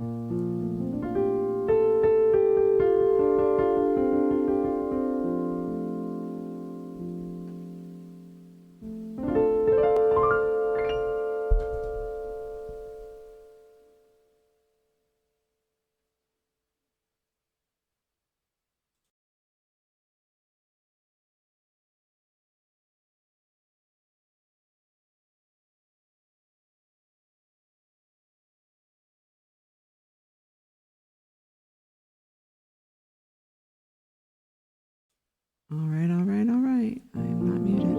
All right, all right, all right. I am not muted.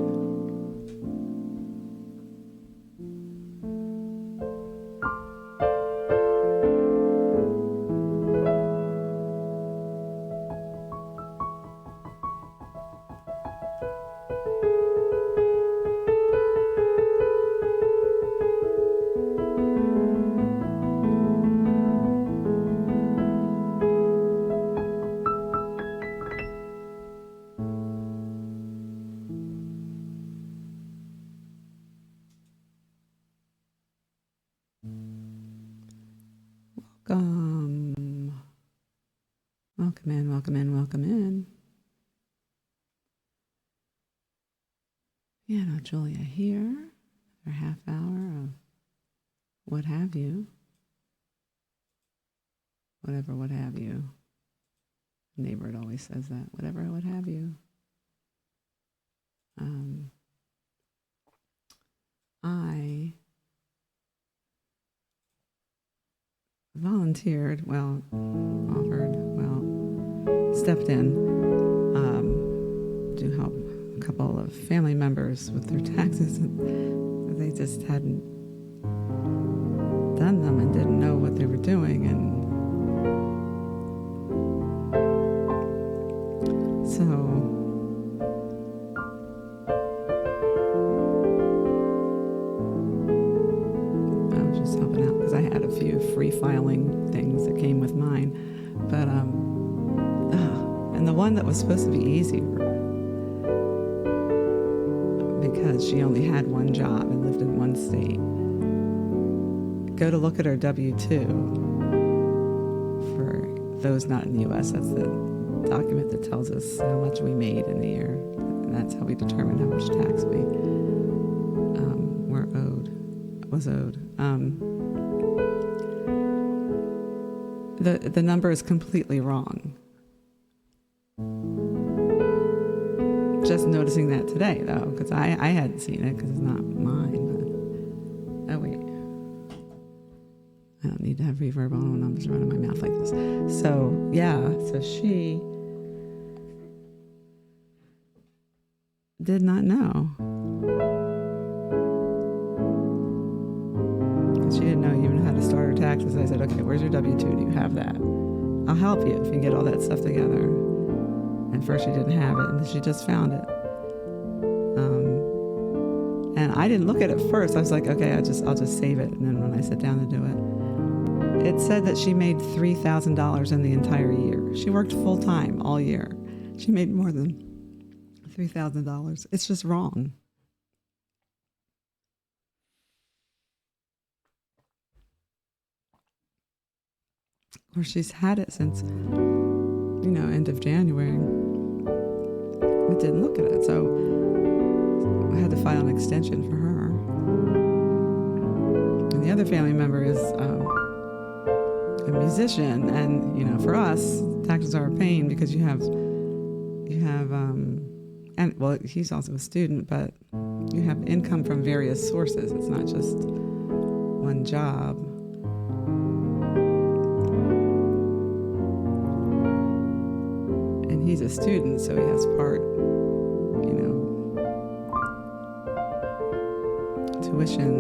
Welcome. Welcome in, welcome in, welcome in. Yeah, no, Julia here for a half hour of what have you. Whatever, what have you. Neighbor, it always says that. Whatever, what have you. I volunteered, stepped in to help a couple of family members with their taxes. They just hadn't done them and didn't know what they were doing. And so I was just helping out because I had a few free filing things that came with mine. But, and the one that was supposed to be easier, because she only had one job and lived in one state. Go to look at her W-2. For those not in the U.S., that's the document that tells us how much we made in the year. And that's how we determine how much tax we was owed. The number is completely wrong. Just noticing that today, though, because I hadn't seen it because it's not mine. But, oh, wait. I don't need to have reverb on when I'm just running my mouth like this. So, yeah, so she did not know. She didn't know even how to start her taxes. I said, okay, where's your W-2? Do you have that? I'll help you if you can get all that stuff together. And first she didn't have it, and then she just found it. And I didn't look at it first. I was like, okay, I'll just save it. And then when I sit down to do it, it said that she made $3,000 in the entire year. She worked full time all year. She made more than $3,000. It's just wrong. Or she's had it since, end of January. But didn't look at it. So I had to file an extension for her. And the other family member is a musician. And, for us, taxes are a pain because you have, and well, he's also a student, but you have income from various sources. It's not just one job. And he's a student, so he has part, tuition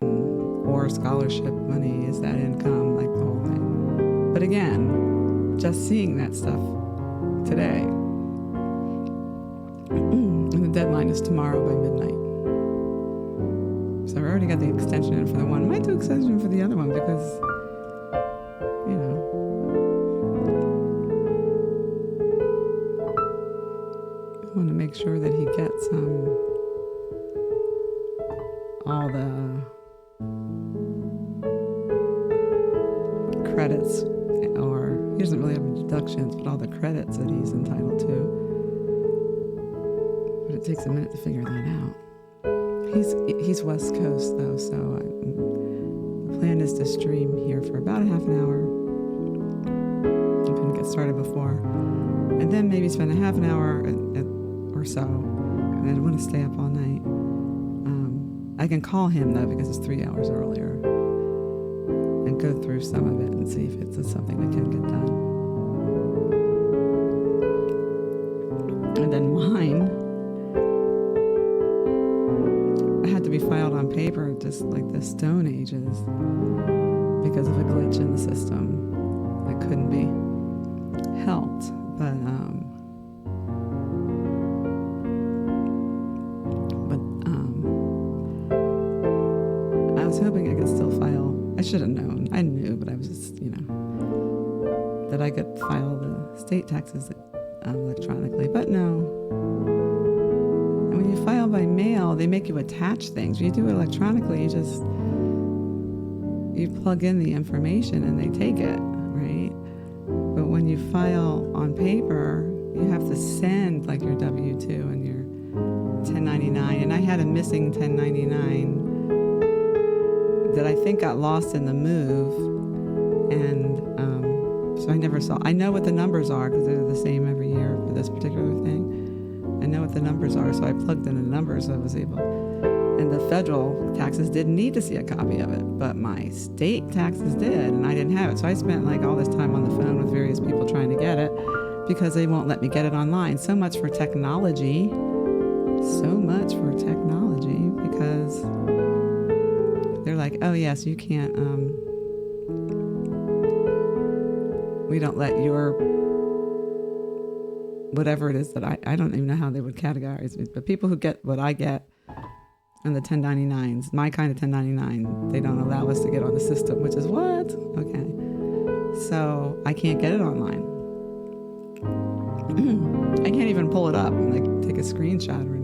or scholarship money is that income, like the whole thing. But again, just seeing that stuff today, and the deadline is tomorrow by midnight. So I already got the extension in for the one. Might do extension for the other one because, I want to make sure that he gets all the credits he doesn't really have any deductions, but all the credits that he's entitled to. But it takes a minute to figure that out. He's West Coast though, so the plan is to stream here for about a half an hour. I'm going to get started before, and then maybe spend a half an hour or so. And I want to stay up all night. I can call him though because it's 3 hours earlier, and go through some of it and see if it's something that can get done. And then mine had to be filed on paper, just like the Stone Ages, because of a glitch in the system that couldn't be helped. But I was hoping I could still file. I should have known. I knew, but I was just, that I could file the state taxes electronically. But no. And when you file by mail, they make you attach things. When you do it electronically, you plug in the information and they take it, right? But when you file on paper, you have to send like your W-2 and your 1099. And I had a missing 1099 that I think got lost in the move, and so I never saw. I know what the numbers are because they're the same every year for this particular thing. I know what the numbers are, so I plugged in the numbers. So I was able, and the federal taxes didn't need to see a copy of it, but my state taxes did, and I didn't have it. So I spent like all this time on the phone with various people trying to get it because they won't let me get it online. So much for technology. So much for technology, because they're like, oh yes, you can't, we don't let your, whatever it is that I don't even know how they would categorize it, but people who get what I get on the 1099s, my kind of 1099, they don't allow us to get on the system, which is what? Okay. So I can't get it online. I can't even pull it up and like take a screenshot or anything.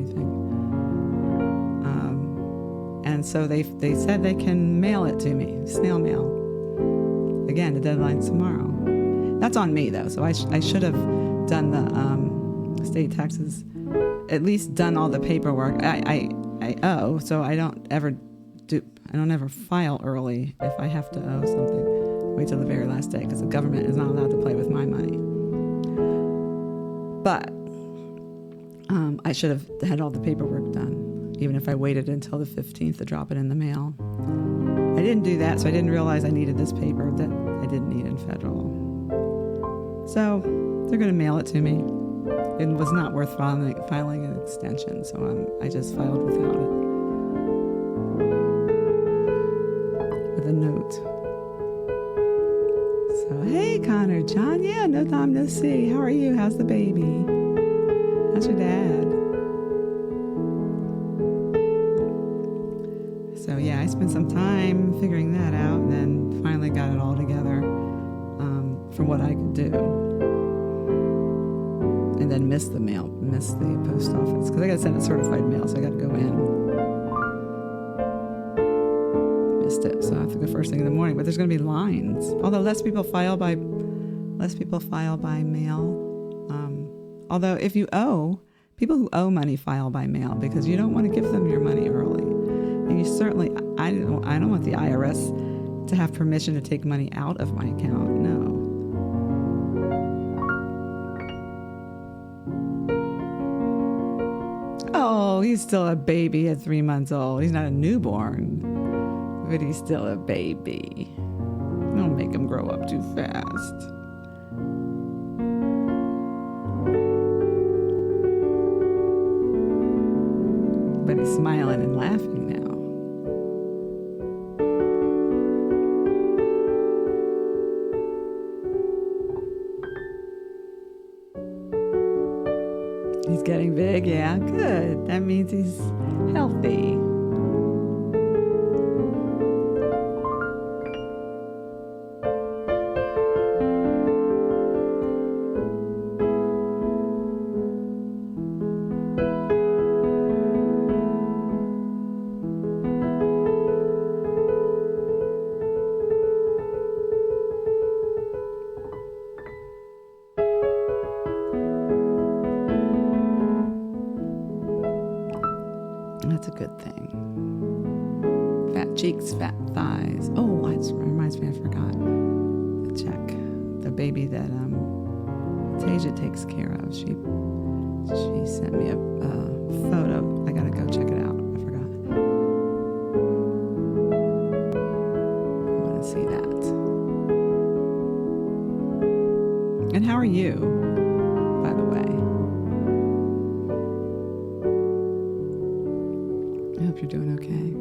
And so they said they can mail it to me, snail mail. Again, the deadline's tomorrow. That's on me though, so I should have done the state taxes, at least done all the paperwork. I owe, so I don't ever file early if I have to owe something. Wait till the very last day, because the government is not allowed to play with my money. But I should have had all the paperwork done, even if I waited until the 15th to drop it in the mail. I didn't do that, so I didn't realize I needed this paper that I didn't need in federal. So they're going to mail it to me. It was not worth filing an extension, so I just filed without it. With a note. So, hey, Connor, John, yeah, no time no see. How are you? How's the baby? How's your dad? So, yeah, I spent some time figuring that out, and then finally got it all together for what I could do. And then missed the post office, because I got to send it certified mail, so I got to go in. Missed it, so I have to go first thing in the morning. But there's going to be lines. Although less people file by mail. Although if you owe, people who owe money file by mail because you don't want to give them your money early, and you certainly I don't want the IRS to have permission to take money out of my account. No. Oh, he's still a baby at 3 months old. He's not a newborn, but he's still a baby. Don't make him grow up too fast. But he's smiling and laughing now. He's getting big, yeah, good. That means he's healthy. cheeks, fat thighs. Oh, that reminds me, I forgot to check the baby that Tasia takes care of. She sent me a photo. I gotta go check it out. I forgot. I want to see that. And how are you, by the way? I hope you're doing okay.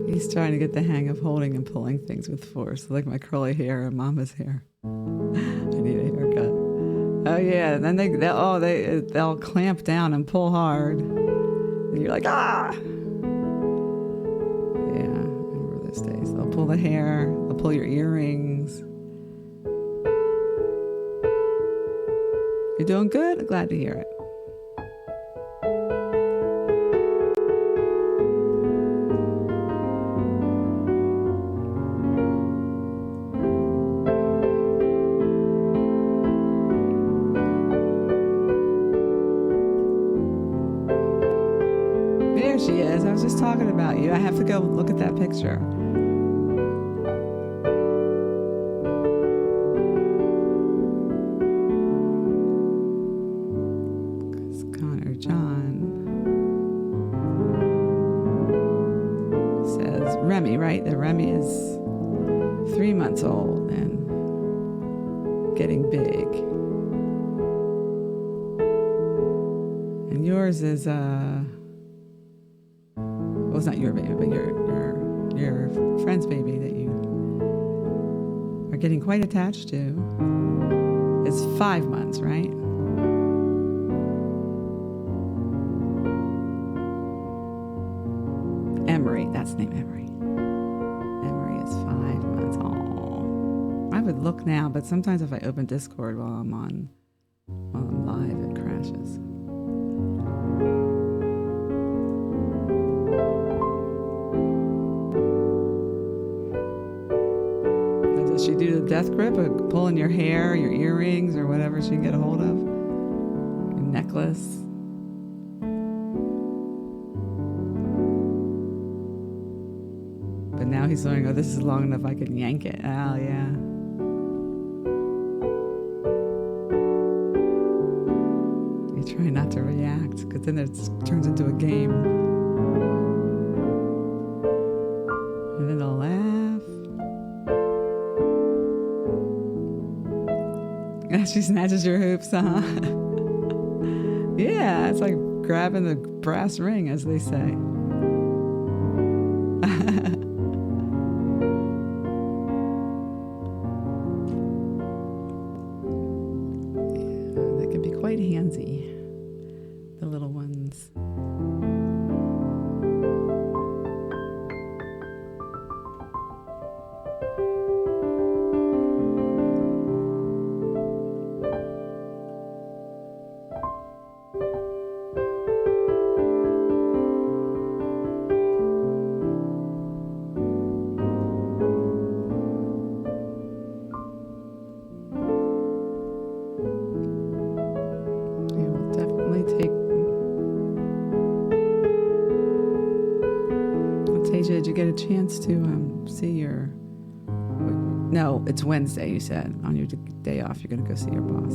He's trying to get the hang of holding and pulling things with force, like my curly hair and Mama's hair. I need a haircut. Oh yeah, and then they'll clamp down and pull hard, and you're like, ah. Yeah, I remember those days. They'll pull the hair, they'll pull your earrings. You're doing good? Glad to hear it. There she is. I was just talking about you. I have to go look at that picture. Connor John says Remy, right? That Remy is 3 months old and getting big. And yours is well, it's not your baby, but your friend's baby that you are getting quite attached to is 5 months, right? Emery, that's the name, Emery. Emery is 5 months. Oh, I would look now, but sometimes if I open Discord while I'm live, it crashes. Does she do the death grip, or pulling your hair, your earrings, or whatever she can get a hold of? Your necklace. But now he's going, oh, this is long enough I can yank it. Oh, yeah. You try not to react, because then it turns into a game. And then they'll laugh. And she snatches your hoops, huh? Yeah, it's like grabbing the brass ring, as they say. They can be quite handsy, the little ones. Did you get a chance to see your... No, it's Wednesday, you said. On your day off, you're going to go see your boss.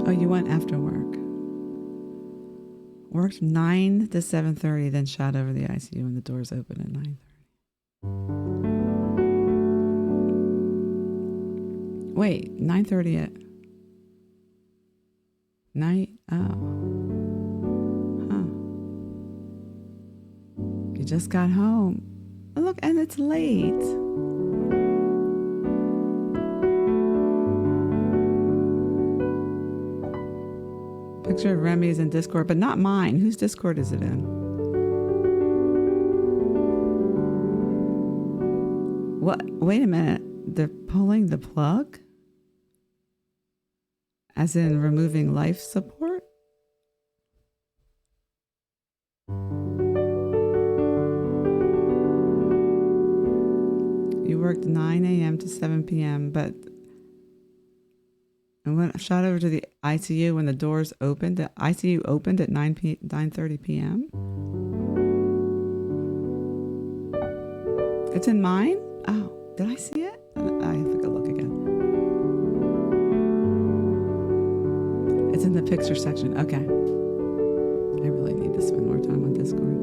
Oh, you went after work. Worked 9 to 7:30, then shot over the ICU when the doors opened at 9:30. Wait, 9:30 at night? Oh. Huh. You just got home. Look, and it's late. Picture of Remy is in Discord, but not mine. Whose Discord is it in? What? Wait a minute. They're pulling the plug? As in removing life support? You worked 9 a.m. to 7 p.m., but and when shot over to the ICU when the doors opened. The ICU opened at 9:30 p.m. It's in mine? Oh, did I see it? I have to go look again. It's in the picture section. Okay. I really need to spend more time on Discord.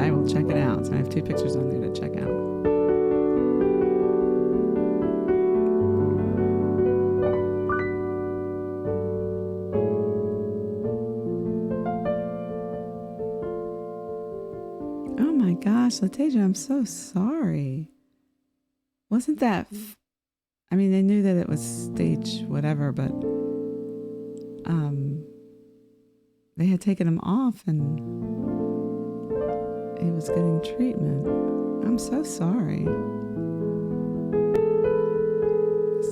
I will check it out. So I have 2 pictures on there to check out. Oh my gosh, Latasia, I'm so sorry. Wasn't that... I mean, they knew that it was stage whatever, but they had taken him off and he was getting treatment. I'm so sorry.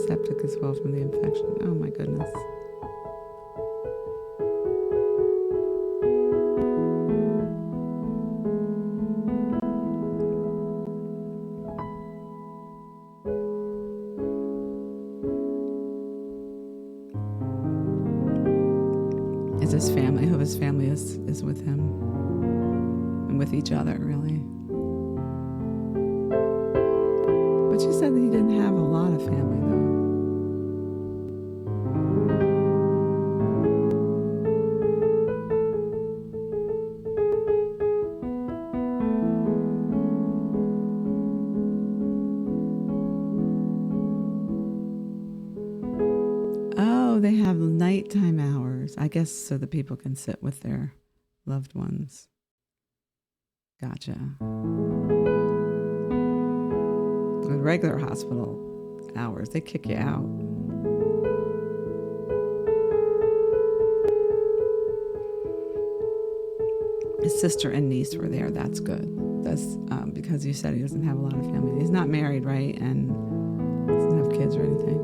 Septic as well from the infection. Oh my goodness. Is his family, who his family is with him and with each other, really. But you said that he didn't have a lot of family, though. Oh, they have nighttime hours. I guess so that people can sit with their loved ones. Gotcha. With regular hospital hours, they kick you out. His sister and niece were there. That's good. That's because you said he doesn't have a lot of family. He's not married, right? And doesn't have kids or anything.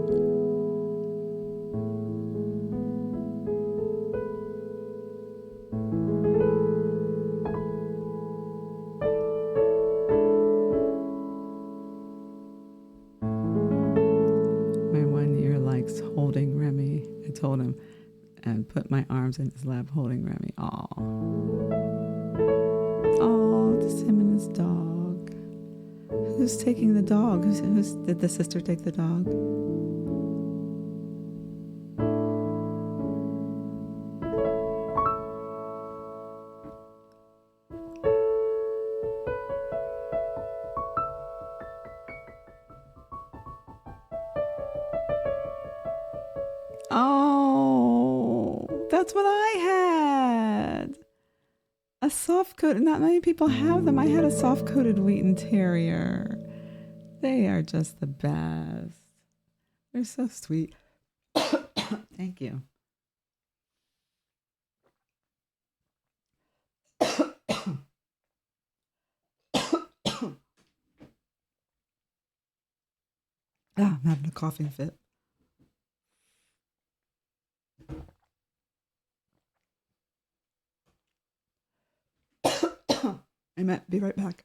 My 1 year likes holding Remy. I told him and put my arms in his lap holding Remy. Aw. Oh, just him and his dog. Who's taking the dog? Who's did the sister take the dog? Oh, that's what I had. A soft coat. Not many people have them. I had a soft coated Wheaten Terrier. They are just the best. They're so sweet. Thank you. I'm having a coughing fit. I might be right back.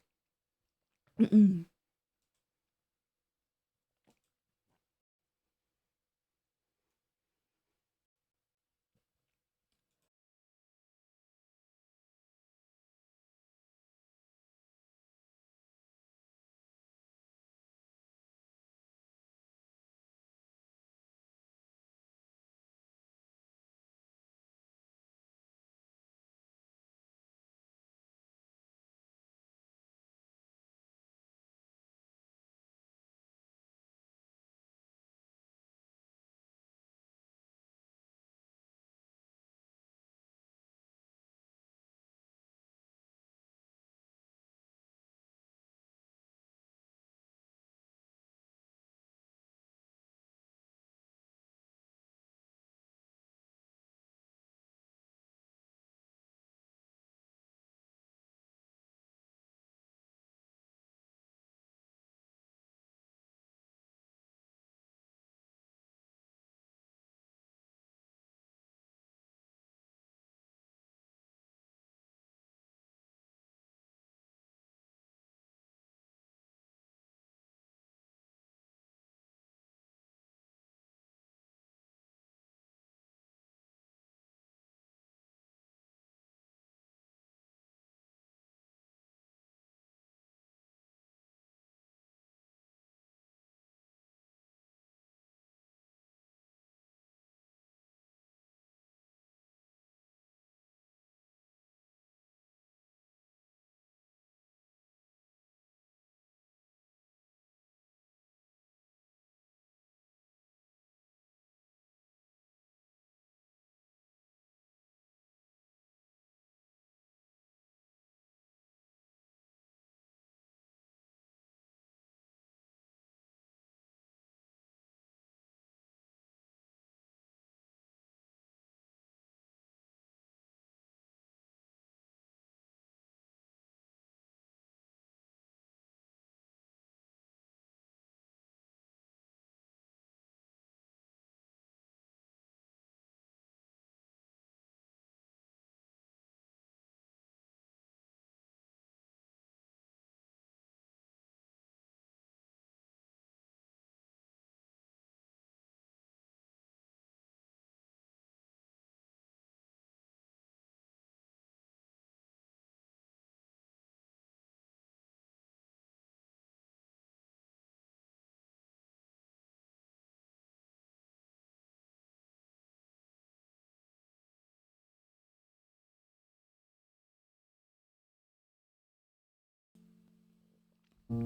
Okay,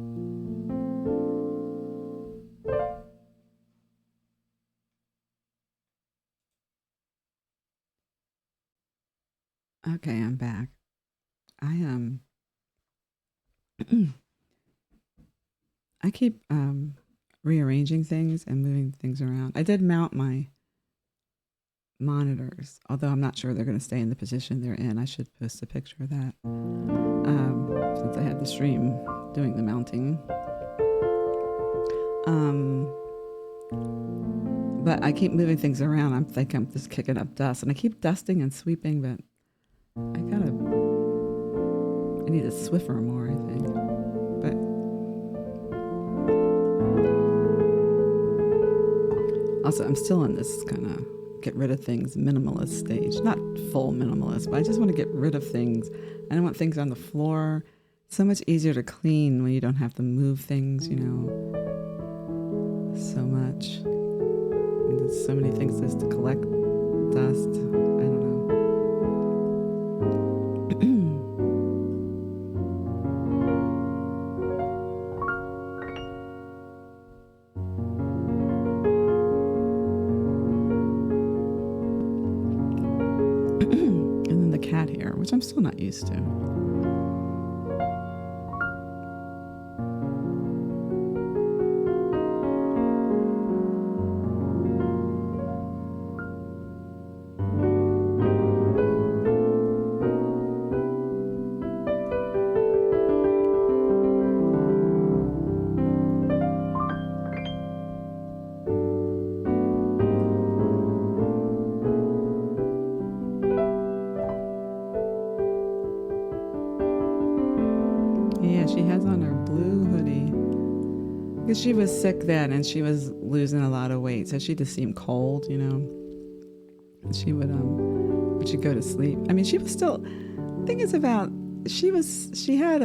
I'm back. I I keep rearranging things and moving things around. I did mount my monitors, although I'm not sure they're going to stay in the position they're in. I should post a picture of that since I had the stream doing the mounting. But I keep moving things around. I'm just kicking up dust, and I keep dusting and sweeping, but I need a Swiffer more, I think. But also, I'm still in this kind of get rid of things minimalist stage. Not full minimalist, but I just want to get rid of things. I don't want things on the floor. It's so much easier to clean when you don't have to move things, so much. And there's so many things just to collect dust. I don't know. And then the cat hair, which I'm still not used to. Yeah, she has on her blue hoodie. Because she was sick then and she was losing a lot of weight. So she just seemed cold, And she would go to sleep. I mean, she was still, the thing is about, she had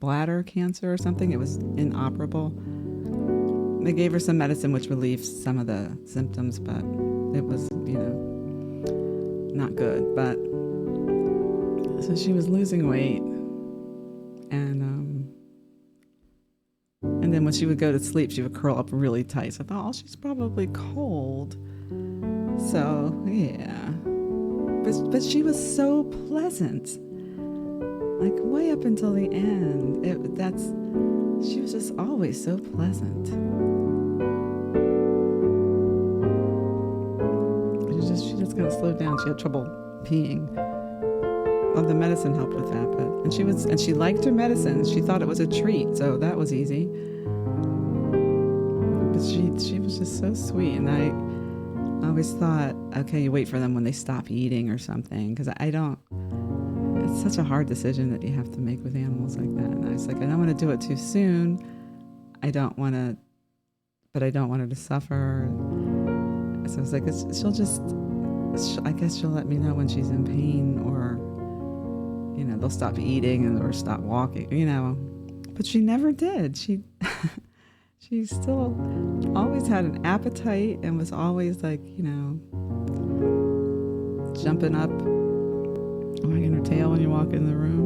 bladder cancer or something. It was inoperable. They gave her some medicine which relieved some of the symptoms, but it was, not good. But so she was losing weight, and then when she would go to sleep, she would curl up really tight. So I thought, oh, she's probably cold. So yeah, but she was so pleasant, like way up until the end. She was just always so pleasant. She just kind of slowed down. She had trouble peeing. Well, the medicine helped with that, and she liked her medicine. She thought it was a treat, so that was easy. But she was just so sweet, and I always thought, okay, you wait for them when they stop eating or something, because it's such a hard decision that you have to make with animals like that. And I was like, I don't want to do it too soon. But I don't want her to suffer. So I was like, I guess she'll let me know when she's in pain, or they'll stop eating or stop walking, But she never did. She still always had an appetite and was always like, jumping up, wagging her tail when you walk in the room.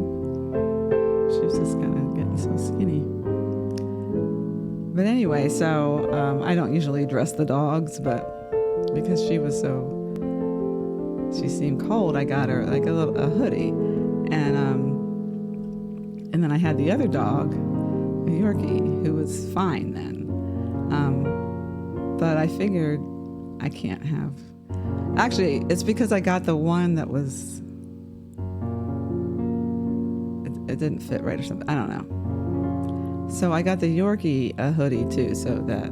She was just kind of getting so skinny. But anyway, so I don't usually dress the dogs, but because she seemed cold, I got her like a hoodie. And then I had the other dog, a Yorkie, who was fine then. But I figured I can't have... Actually, it's because I got the one that was... It didn't fit right or something. I don't know. So I got the Yorkie a hoodie too, so that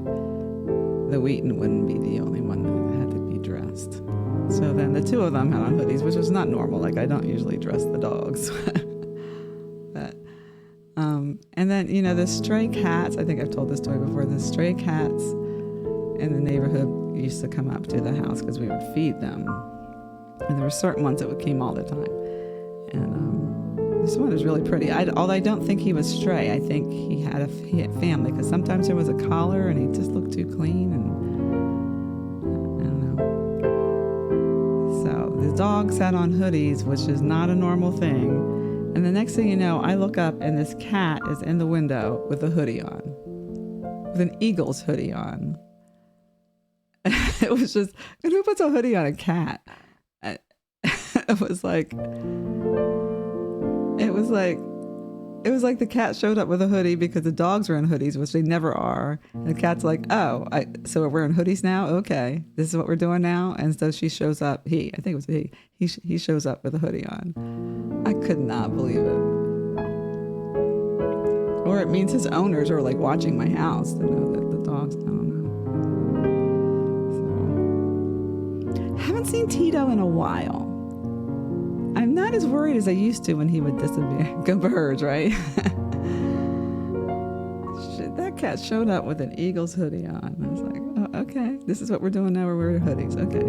the Wheaton wouldn't be the only one that had to be dressed. So then the two of them had on hoodies, which was not normal. Like, I don't usually dress the dogs. But, and then, the stray cats, I think I've told this story before, the stray cats in the neighborhood used to come up to the house because we would feed them. And there were certain ones that would come all the time. And this one was really pretty. Although I don't think he was stray. I think he had family, because sometimes there was a collar and he just looked too clean, and the dog sat on hoodies, which is not a normal thing, And the next thing you know, I look up and this cat is in the window with a hoodie on, with an Eagles hoodie on. It was just, and who puts a hoodie on a cat? It was like the cat showed up with a hoodie because the dogs were in hoodies, which they never are. And the cat's like, oh, so we're wearing hoodies now? Okay, this is what we're doing now? And so she shows up, I think it was he shows up with a hoodie on. I could not believe it. Or it means his owners are like watching my house to know that the dogs, I don't know. So, haven't seen Tito in a while. I'm not as worried as I used to when he would disappear. Go birds, right? Shit, that cat showed up with an Eagles hoodie on. I was like, oh, okay. This is what we're doing now. We're wearing hoodies. Okay.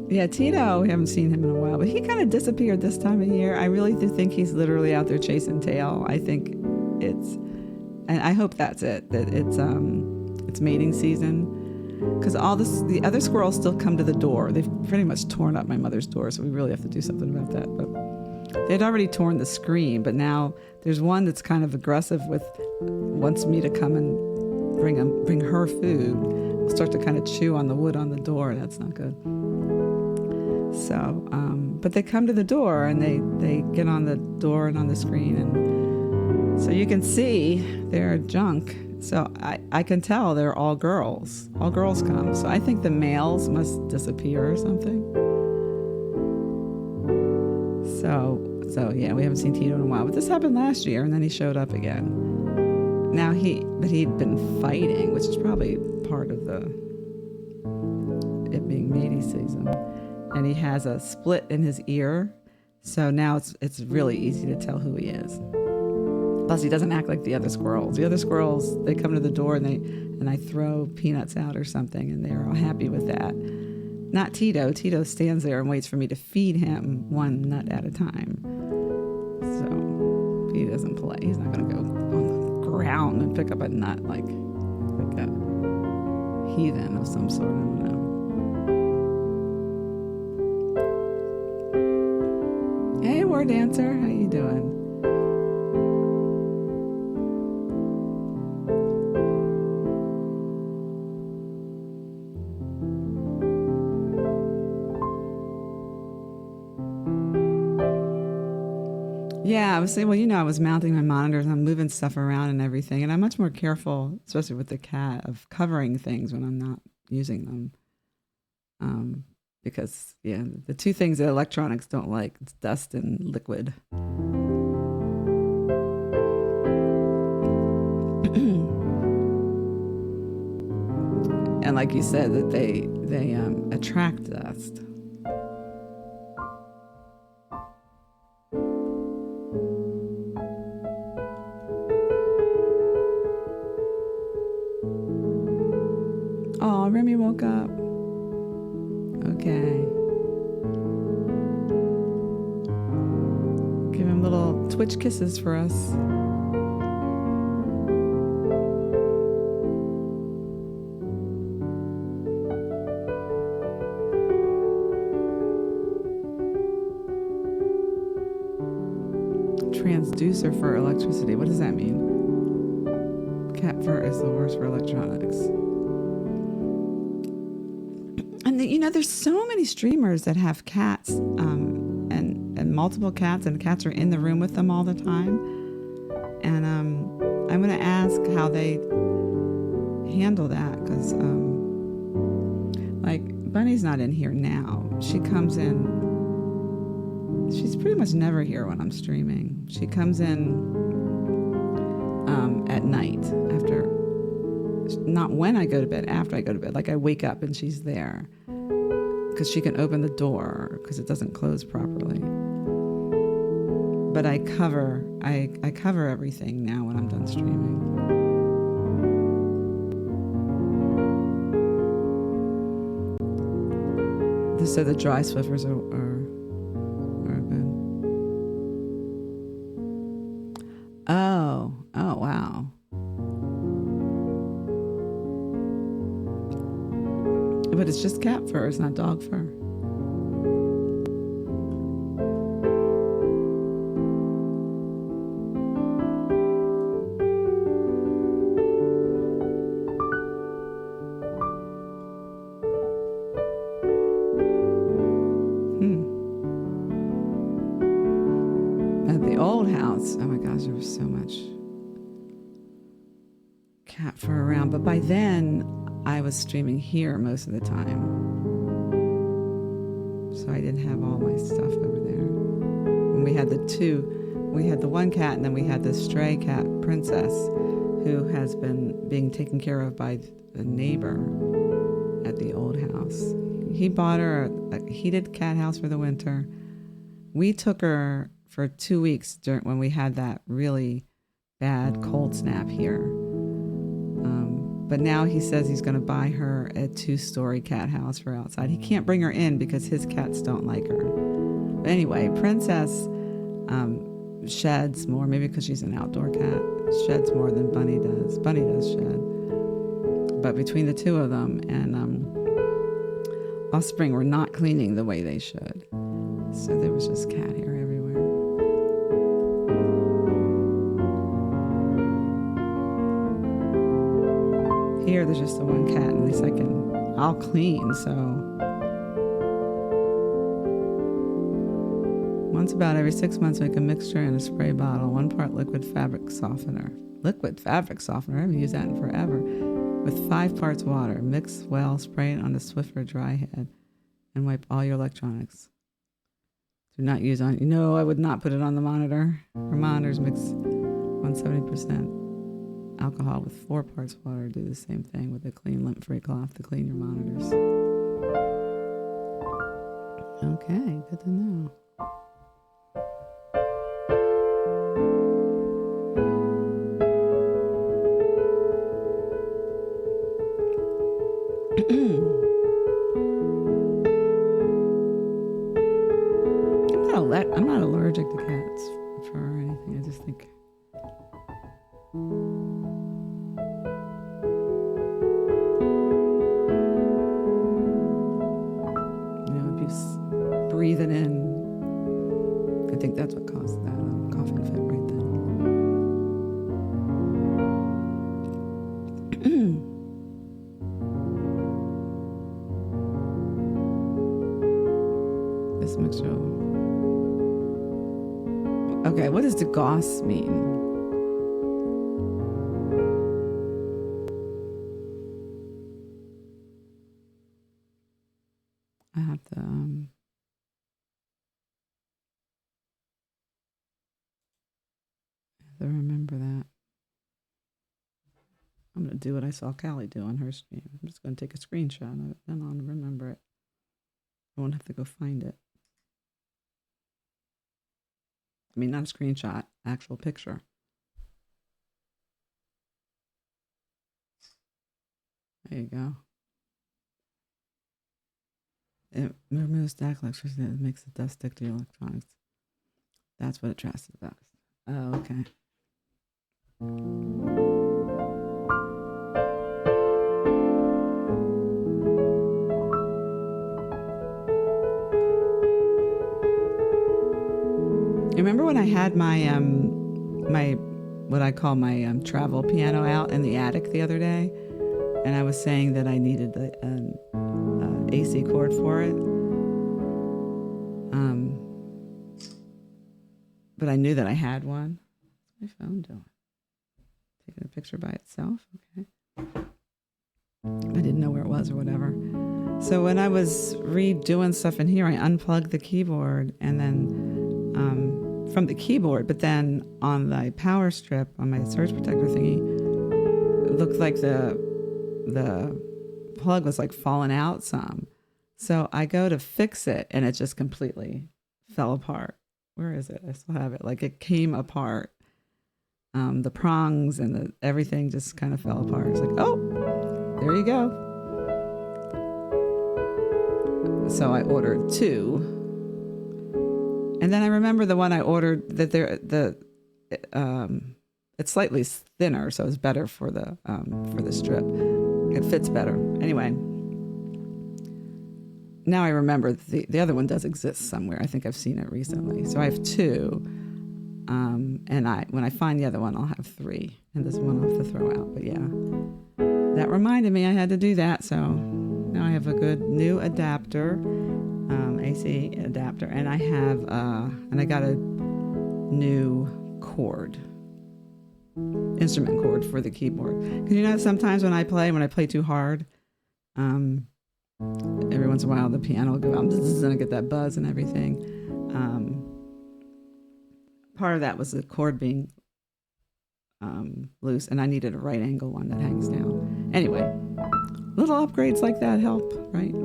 Yeah, Tito, we haven't seen him in a while, but he kind of disappeared this time of year. I really do think he's literally out there chasing tail. I think and I hope that's it, that it's mating season, because the other squirrels still come to the door. They've pretty much torn up my mother's door, so we really have to do something about that. But they'd already torn the screen, but now there's one that's kind of aggressive wants me to come and bring her food. We'll start to kind of chew on the wood on the door. That's not good. So, but they come to the door and they get on the door and on the screen, and so you can see their junk. So I can tell they're all girls. All girls come. So I think the males must disappear or something. So yeah, we haven't seen Tito in a while. But this happened last year, and then he showed up again. Now but he'd been fighting, which is probably part of it being mating season. And he has a split in his ear. So now it's really easy to tell who he is. Plus, he doesn't act like the other squirrels. The other squirrels, they come to the door and I throw peanuts out or something, and they're all happy with that. Not Tito. Tito stands there and waits for me to feed him one nut at a time. So he doesn't play. He's not going to go on the ground and pick up a nut like a heathen of some sort. I don't know. Hey, War Dancer. How you doing? Yeah, I was saying, well, I was mounting my monitors, I'm moving stuff around and everything, and I'm much more careful, especially with the cat, of covering things when I'm not using them. Because, yeah, the two things that electronics don't like, it's dust and liquid. And like you said, that they attract dust. Oh, Remy woke up. Okay. Give him little twitch kisses for us. Transducer for electricity. What does that mean? Cat fur is the worst for electronics. And there's so many streamers that have cats, and multiple cats, and cats are in the room with them all the time. And I'm going to ask how they handle that, because like Bunny's not in here now. She comes in. She's pretty much never here when I'm streaming. She comes in at night after. Not when I go to bed, after I go to bed. Like I wake up and she's there because she can open the door because it doesn't close properly. But I cover everything now when I'm done streaming. So the dry Swiffers are good. Oh wow. But it's just cat fur, it's not dog fur. At the old house, oh my gosh, there was so much cat fur around. But by then, I was streaming here most of the time. So I didn't have all my stuff over there. When we had the one cat, and then we had this stray cat, Princess, who has been being taken care of by a neighbor at the old house. He bought her a heated cat house for the winter. We took her for 2 weeks when we had that really bad cold snap here. But now he says he's going to buy her a 2-story cat house for outside. He can't bring her in because his cats don't like her. But anyway, Princess sheds more, maybe because she's an outdoor cat, sheds more than Bunny does. Bunny does shed. But between the two of them and Offspring were not cleaning the way they should. So there was just cat hair everywhere. Here, there's just the one cat, and at least I'll clean, so. Once about every 6 months, make a mixture in a spray bottle, 1 part liquid fabric softener. Liquid fabric softener, I haven't used that in forever. With 5 parts water, mix well, spray it on a Swiffer dry head, and wipe all your electronics. Do not use on, I would not put it on the monitor. For monitors, mix 170% alcohol with 4 parts water. Do the same thing with a clean lint-free cloth to clean your monitors. Okay, good to know. I'm not allergic to cats fur or anything. I just think if you breathe it in, I think that's what caused that coughing fit right then. This mixture. Okay, what does degauss mean? I have to remember that. I'm going to do what I saw Callie do on her stream. I'm just going to take a screenshot of it, then I'll remember it. I won't have to go find it. I mean, not a screenshot, actual picture. There you go. It removes static electricity that makes the dust stick to your electronics. That's what it tries to do. Oh, okay. Remember when I had my what I call my travel piano out in the attic the other day, and I was saying that I needed an AC cord for it, but I knew that I had one. What's my phone doing? Taking a picture by itself. Okay. I didn't know where it was or whatever. So when I was redoing stuff in here, I unplugged the keyboard and then from the keyboard, but then on the power strip on my surge protector thingy, it looked like the plug was like falling out some. So I go to fix it and it just completely fell apart. Where is it? I still have it. Like it came apart. The prongs and everything just kind of fell apart. It's like, oh, there you go. So I ordered 2. And then I remember the one I ordered that it's slightly thinner, so it's better for the strip. It fits better. Anyway, now I remember the other one does exist somewhere. I think I've seen it recently. So I have two. And when I find the other one, I'll have three. And this one I'll have to throw out. But yeah, that reminded me I had to do that. So now I have a good new adapter, AC adapter. And I got a new instrument cord for the keyboard. Because sometimes when I play too hard, every once in a while the piano will go out and I get that buzz and everything. Part of that was the cord being loose, and I needed a right angle one that hangs down. Anyway, little upgrades like that help, right?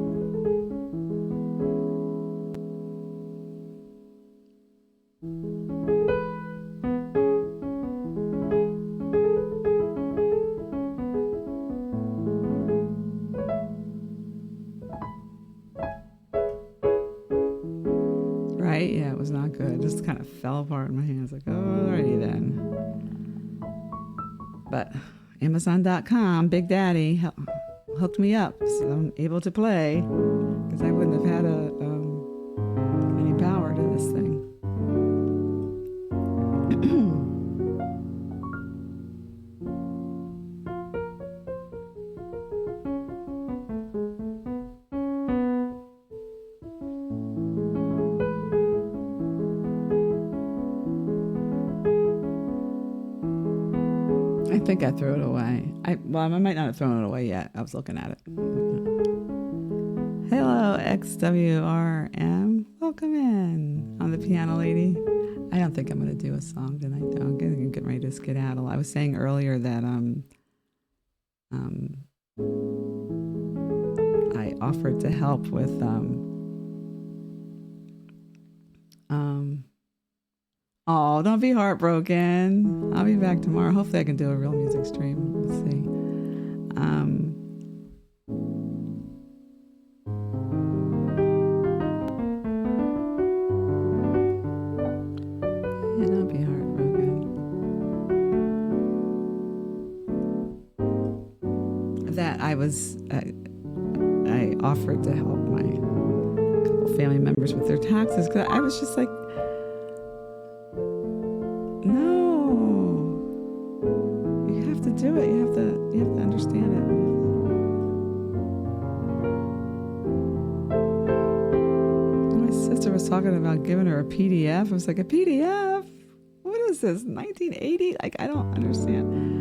Right? Yeah, it was not good. It just kind of fell apart in my hands. Like, alrighty then. But Amazon.com, Big Daddy, hooked me up, so I'm able to play, because I wouldn't have had any power to this thing. I think I threw it away. I might not have thrown it away yet. I was looking at it. Hello, XWRM. Welcome in. I'm the piano lady. I don't think I'm going to do a song tonight, though. I'm getting ready to skedaddle. I was saying earlier that I offered to help with oh, don't be heartbroken. I'll be back tomorrow. Hopefully I can do a real music stream. We'll see. Yeah, don't be heartbroken. That I offered to help my couple family members with their taxes, because I was just like, do it. You have to understand it. My sister was talking about giving her a PDF. I was like, a PDF? What is this? 1980? Like, I don't understand.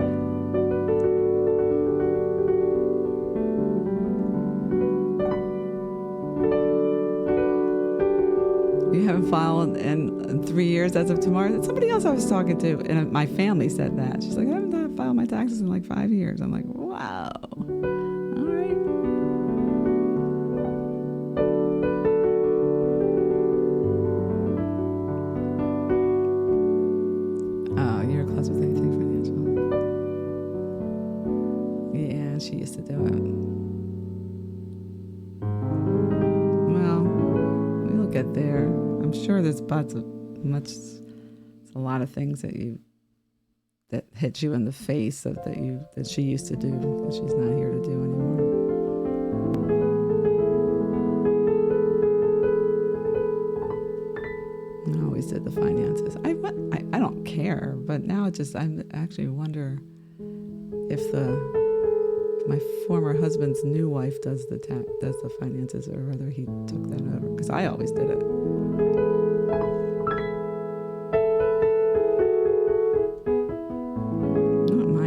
You haven't filed in 3 years as of tomorrow? Somebody else I was talking to, and my family said that. She's like, I haven't filed my taxes in like 5 years. I'm like, wow. All right. Oh, you're close with anything financial? Yeah, she used to do it. Well, we'll get there. I'm sure there's a lot of things that hit you in the face that she used to do that she's not here to do anymore. I always did the finances. I don't care, but now I actually wonder if my former husband's new wife does the finances, or whether he took that over, because I always did it.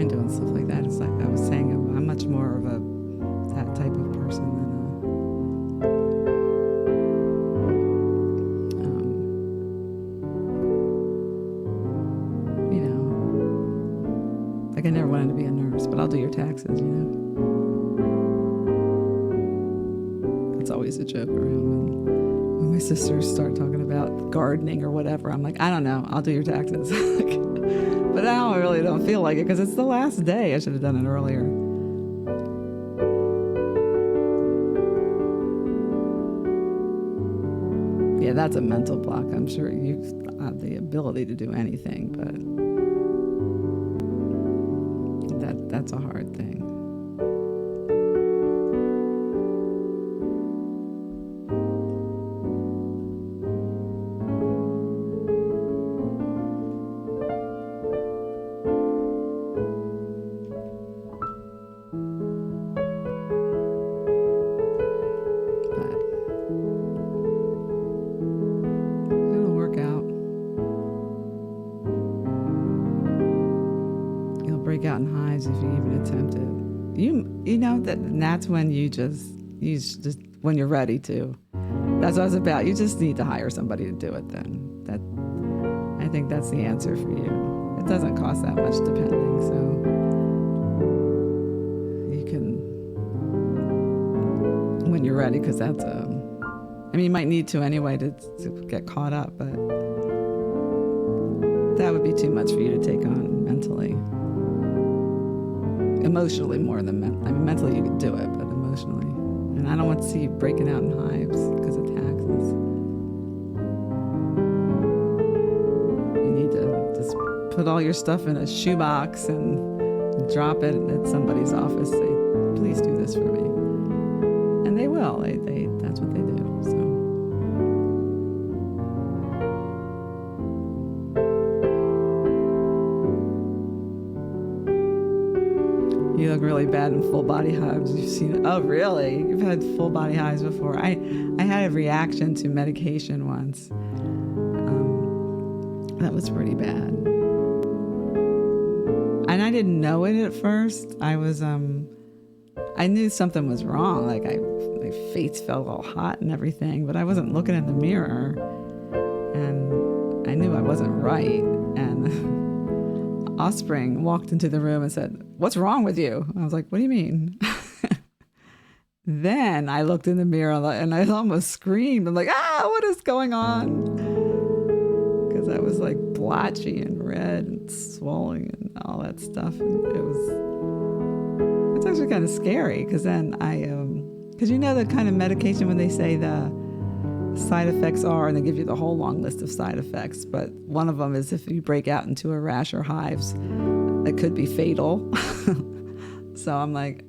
Doing stuff like that. It's like I was saying, I'm much more of that type of person than like I never wanted to be a nurse, but I'll do your taxes, It's always a joke around when my sisters start talking about gardening or whatever. I'm like, I don't know, I'll do your taxes. But now I really don't feel like it, because it's the last day. I should have done it earlier. Yeah, that's a mental block. I'm sure you have the ability to do anything, but that's a hard thing. break out in hives if you even attempt it. You know that's when you just when you're ready to. That's what I was about. You just need to hire somebody to do it then. I think that's the answer for you. It doesn't cost that much depending, so you can, when you're ready, because that's you might need to anyway to get caught up, but that would be too much for you to take on mentally. Emotionally more than mentally you could do it, but emotionally. And I don't want to see you breaking out in hives because of taxes. You need to just put all your stuff in a shoebox and drop it at somebody's office. Say, please do this for me. And they will. That's what they do. So. You look really bad in full body hives. You've seen it. Oh, really? You've had full body hives before. I had a reaction to medication once. That was pretty bad. And I didn't know it at first. I knew something was wrong. Like my face felt all hot and everything, but I wasn't looking in the mirror. And I knew I wasn't right. And Offspring walked into the room and said, "What's wrong with you?" I was like, "What do you mean?" Then I looked in the mirror and I almost screamed. I'm like, what is going on? Because I was like blotchy and red and swelling and all that stuff. And it's actually kind of scary because then because you know the kind of medication when they say the side effects are, and they give you the whole long list of side effects, but one of them is if you break out into a rash or hives, it could be fatal. So I'm like,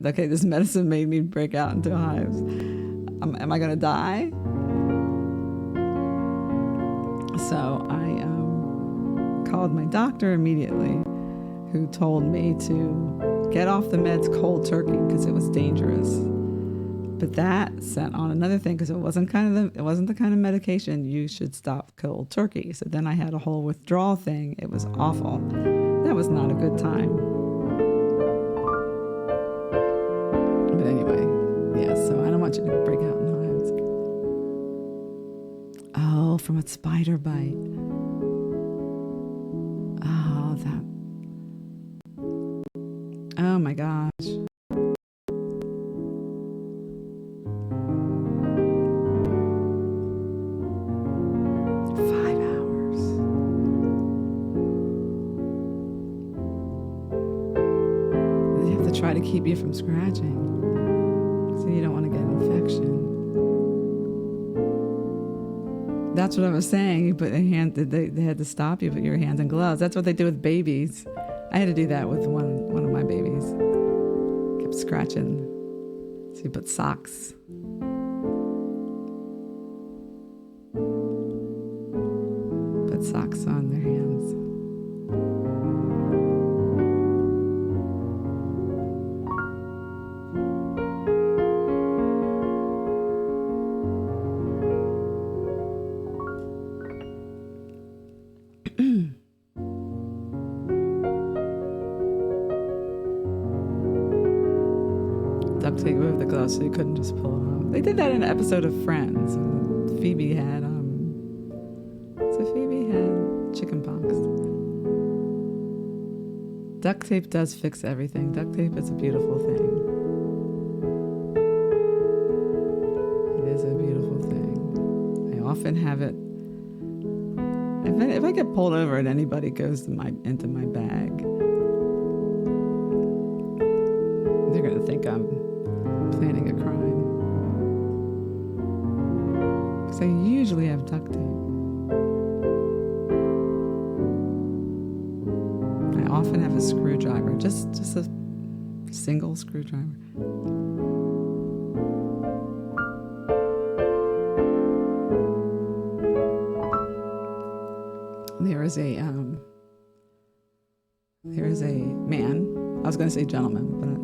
okay, this medicine made me break out into hives. Am I going to die? So I called my doctor immediately, who told me to get off the meds cold turkey because it was dangerous. But that sent on another thing because it wasn't the kind of medication you should stop cold turkey. So then I had a whole withdrawal thing. It was awful. That was not a good time. But anyway, yeah, so I don't want you to break out in hives. Oh, from a spider bite. Oh, oh my gosh. Try to keep you from scratching, so you don't want to get an infection. That's what I was saying. You put a hand. They had to stop you. Put your hands in gloves. That's what they do with babies. I had to do that with one of my babies. Kept scratching. So you put socks. Put socks on their hands. Duct tape with the gloves so you couldn't just pull it off. They did that in an episode of Friends. Phoebe had chicken pox. Duct tape does fix everything. Duct tape is a beautiful thing. It is a beautiful thing. I often have it. If I get pulled over and anybody goes into my bag, they're going to think I'm planning a crime. Because I usually have duct tape. I often have a screwdriver, just a single screwdriver. There is a man, I was going to say gentleman, but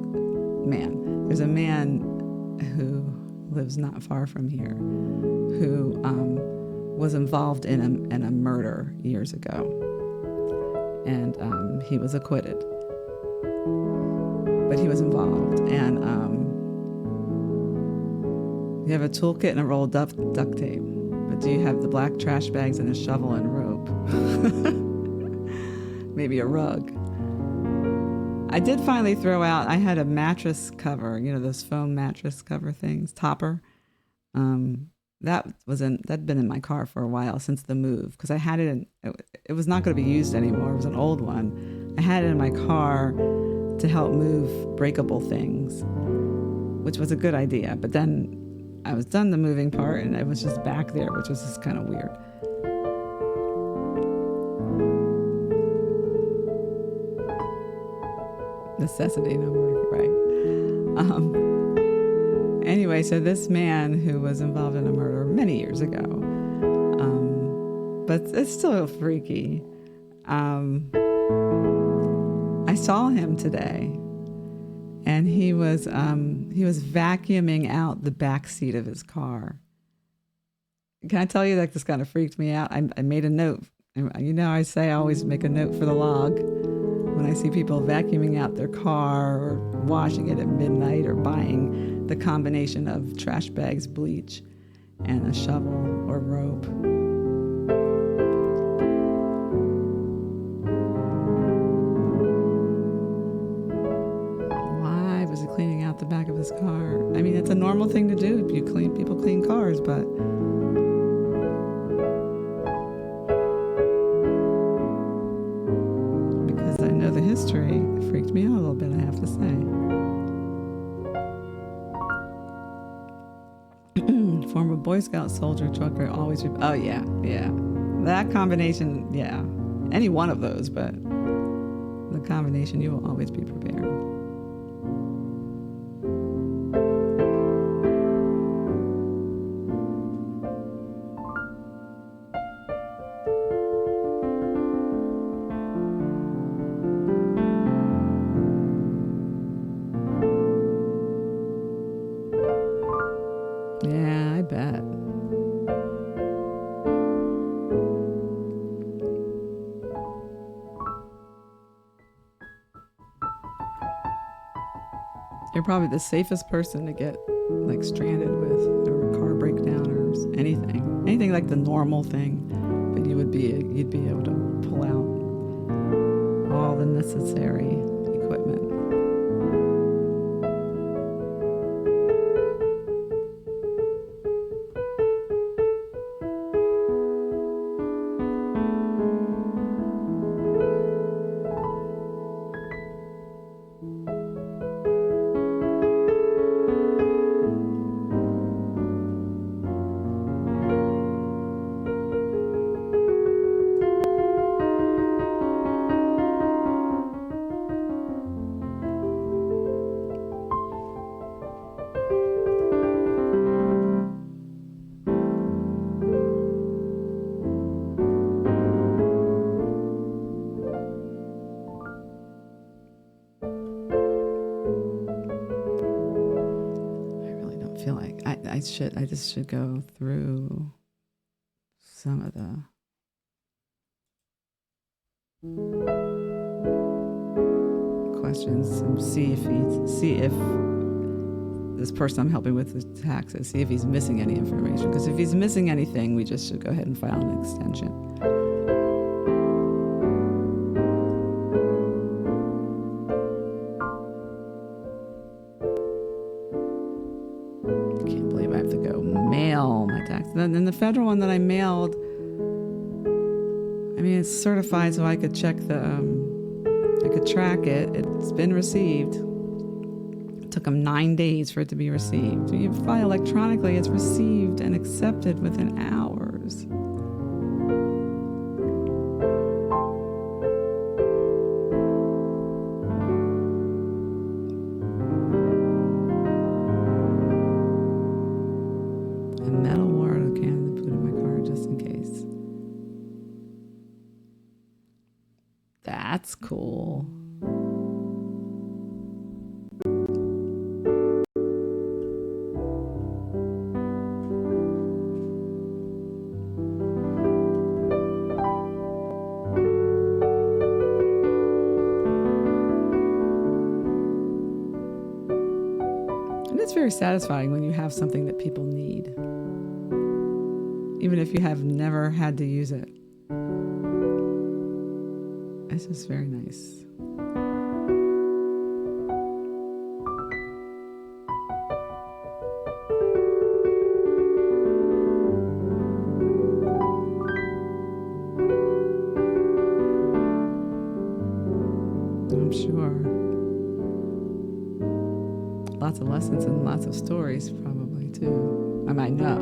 man. There's a man who lives not far from here who was involved in a murder years ago. and he was acquitted. But he was involved, and you have a toolkit and a roll of duct tape. But do you have the black trash bags and a shovel and rope? Maybe a rug. I did finally throw out, I had a mattress cover, those foam mattress cover things, topper. That'd been in my car for a while since the move, because I had it it was not going to be used anymore. It was an old one. I had it in my car to help move breakable things, which was a good idea. But then I was done the moving part and it was just back there, which was just kind of weird. Necessity, no murder, right? Anyway, so this man who was involved in a murder many years ago, but it's still freaky. I saw him today, and he was vacuuming out the back seat of his car. Can I tell you that this kind of freaked me out? I made a note. I say I always make a note for the log when I see people vacuuming out their car or washing it at midnight or buying the combination of trash bags, bleach, and a shovel or rope. Why was he cleaning out the back of his car? I mean, it's a normal thing to do. People clean cars, but because I know the history, it freaked me out a little bit, I have to say. Former Boy Scout soldier, trucker, always. Oh, yeah. That combination, yeah. Any one of those, but the combination, you will always be prepared. Yeah, I bet. You're probably the safest person to get like stranded with, or a car breakdown, or anything like the normal thing. But you'd be able to pull out all the necessary equipment. Feel like I just should go through some of the questions and see if this person I'm helping with the taxes, see if he's missing any information. Because if he's missing anything, we just should go ahead and file an extension. And then the federal one that I mailed, I mean, it's certified, so I could check I could track it. It's been received. It took them 9 days for it to be received. When you file electronically, it's received and accepted within hours. That's cool. And it's very satisfying when you have something that people need, even if you have never had to use it. It's just very nice. I'm sure. Lots of lessons and lots of stories, probably, too. I might know.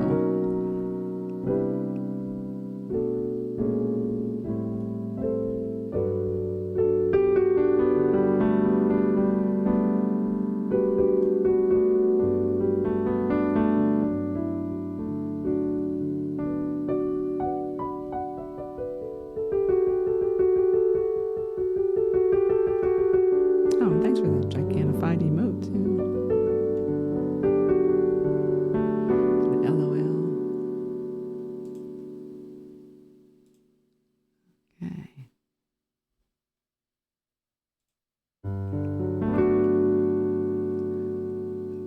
Oh, and thanks for that gigantified emote, too. The LOL. Okay.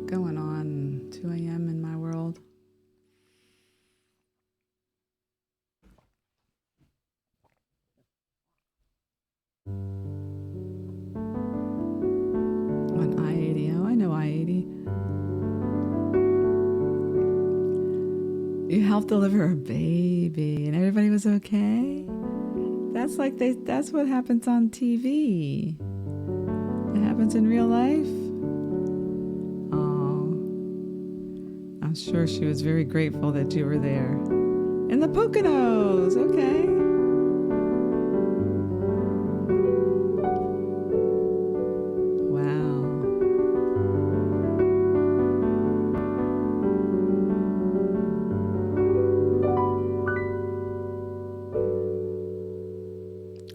Going on 2 a.m. in my world. On I-80. Oh, I know I-80. You helped deliver a baby and everybody was okay? That's what happens on TV. It happens in real life? Oh. I'm sure she was very grateful that you were there. In the Poconos, okay. Wow.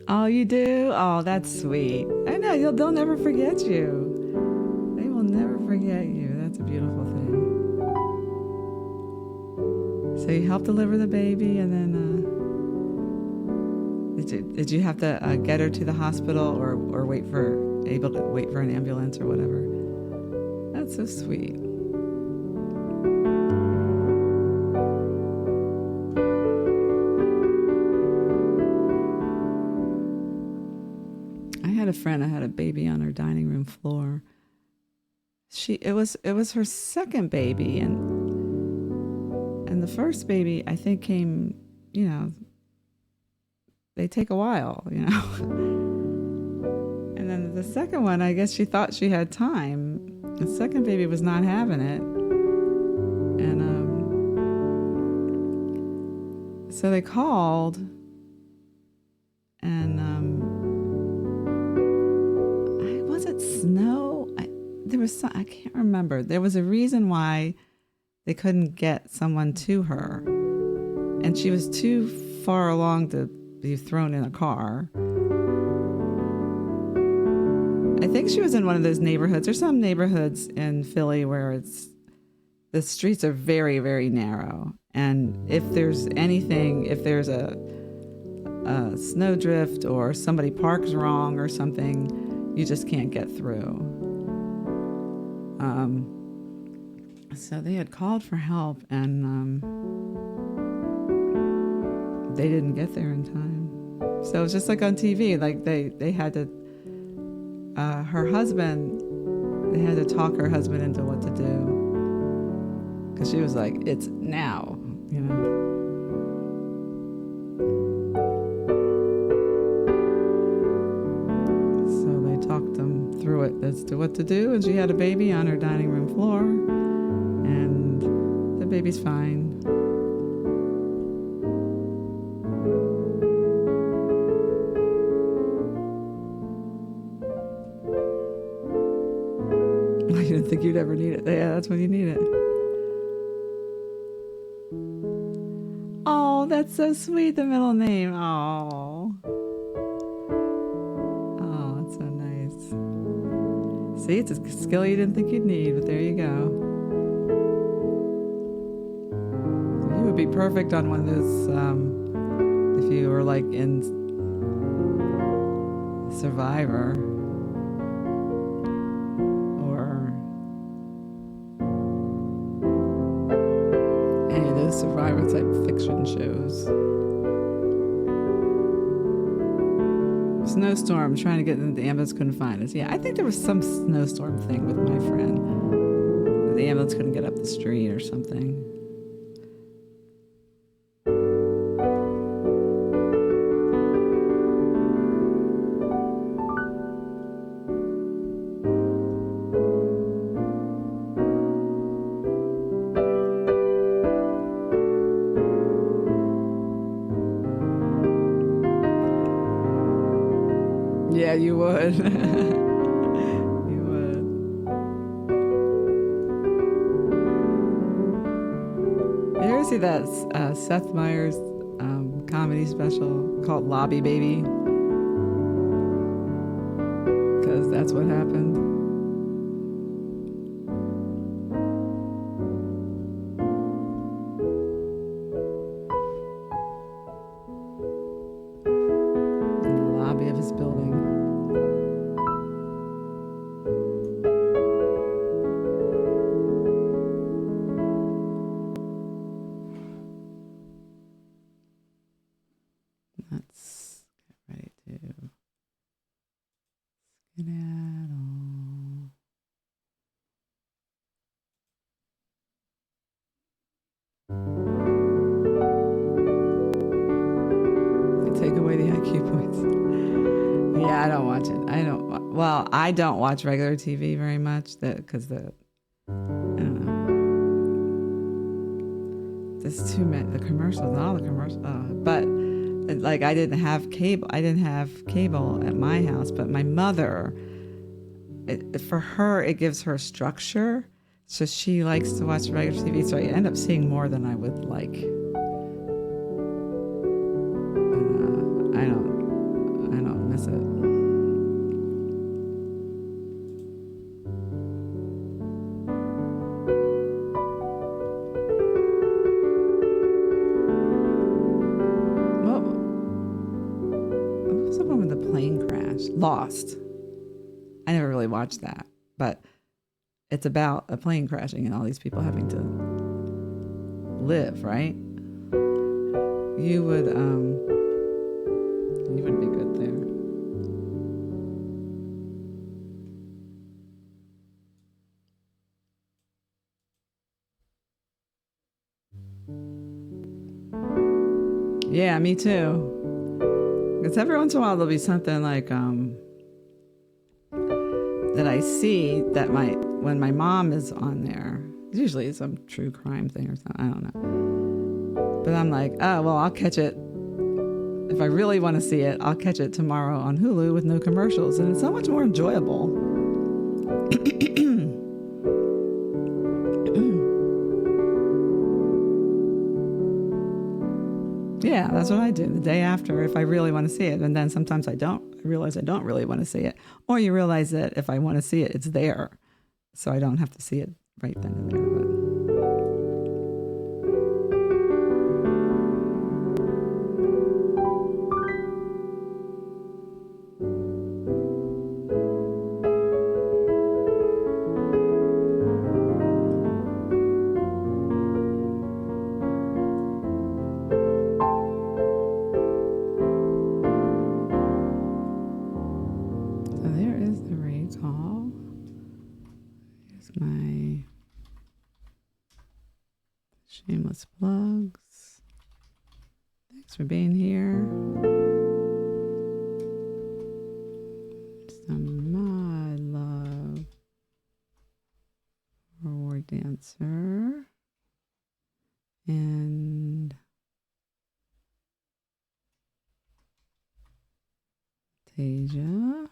Oh, you do? Oh, that's sweet. I know, they'll never forget you. They will never forget you. That's a beautiful thing. So you helped deliver the baby, and then did you have to get her to the hospital or able to wait for an ambulance or whatever? That's so sweet. I had a friend that had a baby on her dining room floor. It was her second baby, and the first baby I think came, they take a while, And then the second one, I guess she thought she had time. The second baby was not having it. And so they called, and was it snow? I can't remember. There was a reason why they couldn't get someone to her. And she was too far along to be thrown in a car. I think she was in one of those neighborhoods. There's some neighborhoods in Philly where the streets are very, very narrow. And if there's a snowdrift or somebody parks wrong or something, you just can't get through. So they had called for help, and they didn't get there in time. So it was just like on TV, like they had to, her husband, they had to talk her husband into what to do. Because she was like, it's now, So they talked them through it as to what to do, and she had a baby on her dining room floor, and the baby's fine. I didn't think you'd ever need it. Yeah, that's when you need it. Oh, that's so sweet, the middle name. Oh, that's so nice. See, it's a skill you didn't think you'd need, but there you go. You would be perfect on one of those, if you were like in Survivor. survivor type fiction shows. Snowstorm, trying to get in the ambulance, couldn't find us. Yeah, I think there was some snowstorm thing with my friend. The ambulance couldn't get up the street or something. Yeah, you would. You would. You ever see that Seth Meyers comedy special called Lobby Baby? Because that's what happened. In the lobby of his building. Let's get ready to skedaddle. Take away the IQ points. Yeah, I don't watch it. Well, I don't watch regular TV very much because I don't know. There's too many, the commercials, all the commercials. But like I didn't have cable at my house, but my mother, for her, it gives her structure. So she likes to watch regular TV. So I end up seeing more than I would like. I don't miss it. What was the one with the plane crash? Lost. I never really watched that, but it's about a plane crashing and all these people having to live, right? You would be good there. Yeah, me too. Because every once in a while there'll be something like that I see that when my mom is on there, usually it's some true crime thing or something, I don't know. But I'm like, oh, well, I'll catch it. If I really want to see it, I'll catch it tomorrow on Hulu with no commercials. And it's so much more enjoyable. Yeah, that's what I do the day after if I really want to see it. And then sometimes I don't. I realize I don't really want to see it. Or you realize that if I want to see it, it's there. So I don't have to see it right then and there. But shameless plugs. Thanks for being here. Some my love for War Dancer and Tasia.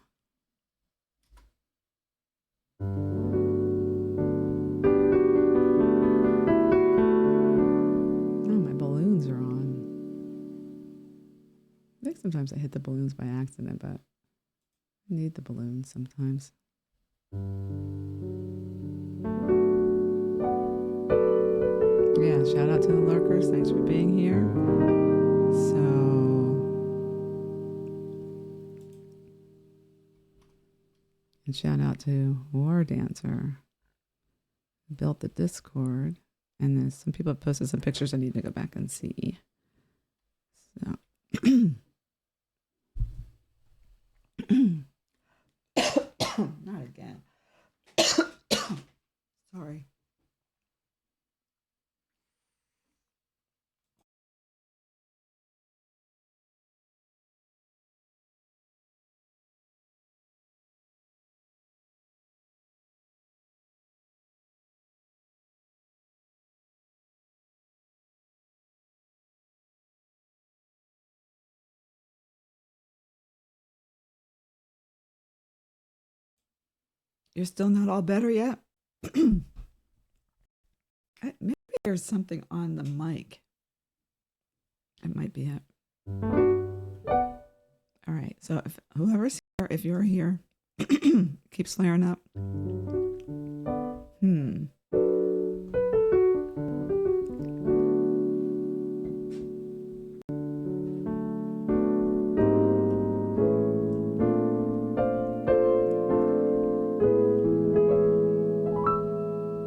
I think sometimes I hit the balloons by accident, but I need the balloons sometimes. Yeah, shout out to the lurkers. Thanks for being here. And shout out to War Dancer, who built the Discord. And then some people have posted some pictures I need to go back and see. So. Not again. Sorry. You're still not all better yet? Maybe there's something on the mic. It might be it. All right. So if whoever's here, if you're here, keeps flaring up.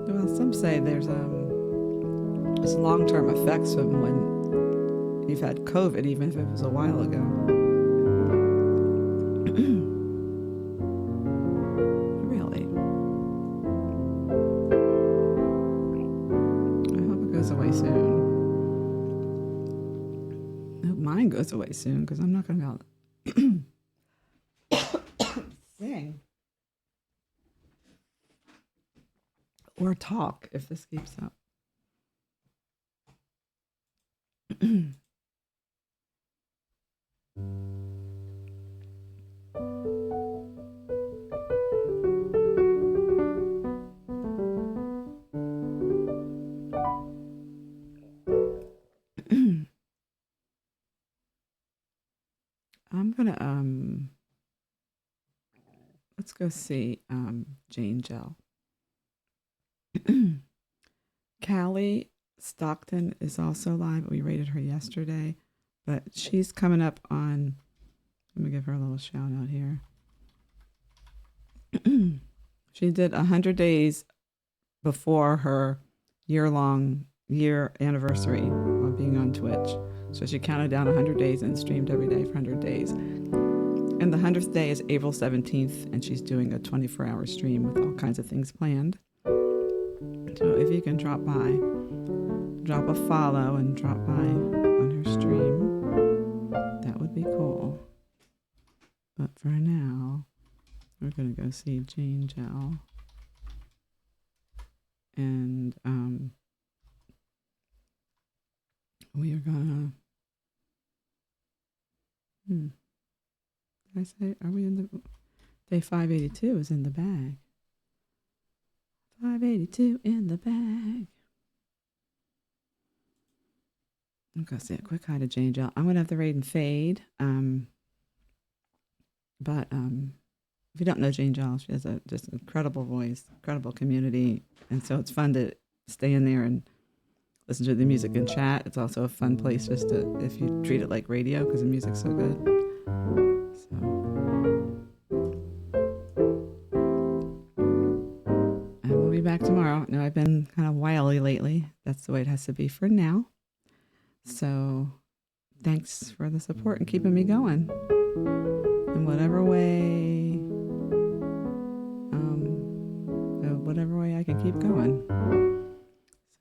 Well, some say there's long-term effects from when you've had COVID, even if it was a while ago. Really? I hope it goes away soon. I hope mine goes away soon because I'm not going to be able to sing or talk if this keeps up. I'm gonna let's go see Jane Gell. Callie Stockton is also live. We rated her yesterday, but she's coming up on, let me give her a little shout out here. She did 100 days before her year anniversary of being on Twitch. So she counted down 100 days and streamed every day for 100 days. And the 100th day is April 17th, and she's doing a 24-hour stream with all kinds of things planned. So if you can drop by, drop a follow and drop by on her stream, that would be cool. But for now, we're going to go see Jane Gell. And we are going to... Did I say, are we in the... Day 582 is in the bag. 582 in the bag. I'm going to say a quick hi to Jane Gell. I'm going to have to raid and fade. But if you don't know Jane Gell, she has a just incredible voice, incredible community. And so it's fun to stay in there and listen to the music and chat. It's also a fun place just to, if you treat it like radio, because the music's so good. And we'll be back tomorrow. Now, I've been kind of wily lately. That's the way it has to be for now. So thanks for the support and keeping me going in whatever way I can keep going. So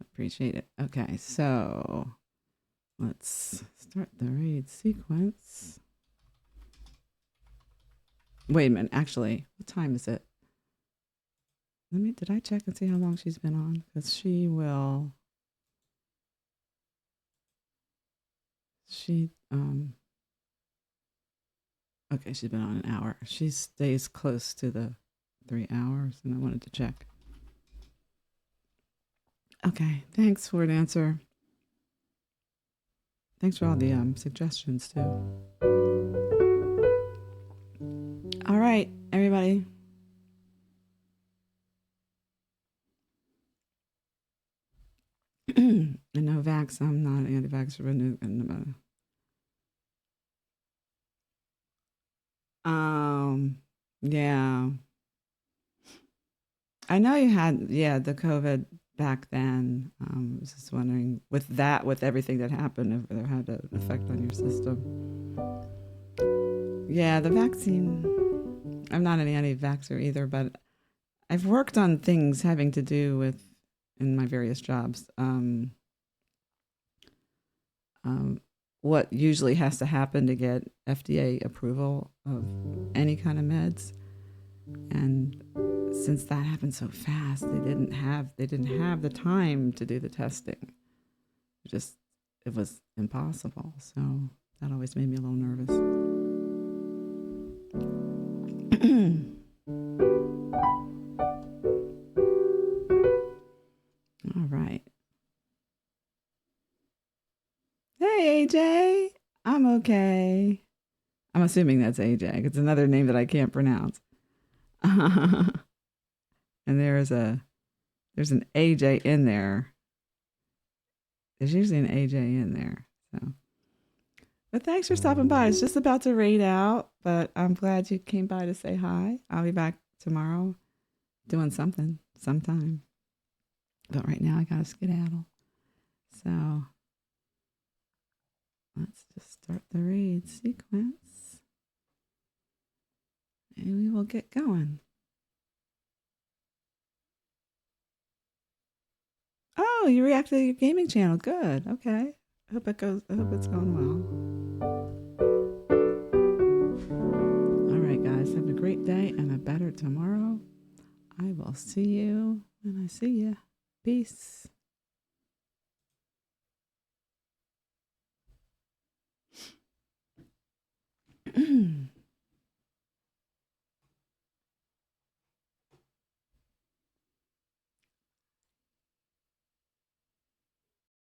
appreciate it. Okay, so let's start the raid sequence. Wait a minute, actually, what time is it? Did I check and see how long she's been on? Because she's been on an hour. She stays close to the 3 hours, and I wanted to check. Okay, thanks for an answer. Thanks for all the suggestions too. All right, everybody. No vax. I'm not anti-vaxxer. Yeah. I know you had, the COVID back then. I was just wondering, with everything that happened, if it had an effect on your system. Yeah, the vaccine. I'm not an anti-vaxxer either, but I've worked on things having to do with, in my various jobs, um, what usually has to happen to get FDA approval of any kind of meds. And since that happened so fast, they didn't have the time to do the testing. Just it was impossible. So that always made me a little nervous. All right. Hey AJ, I'm okay. I'm assuming that's AJ. It's another name that I can't pronounce. And there's an AJ in there. There's usually an AJ in there. So, but thanks for stopping by. It's just about to raid out, but I'm glad you came by to say hi. I'll be back tomorrow doing something sometime. But right now I gotta skedaddle. So let's just start the raid sequence and we will get going. Oh, you reacted to your gaming channel. Good. Okay. I hope it's going well. All right, guys. Have a great day and a better tomorrow. I will see you when I see you. Peace.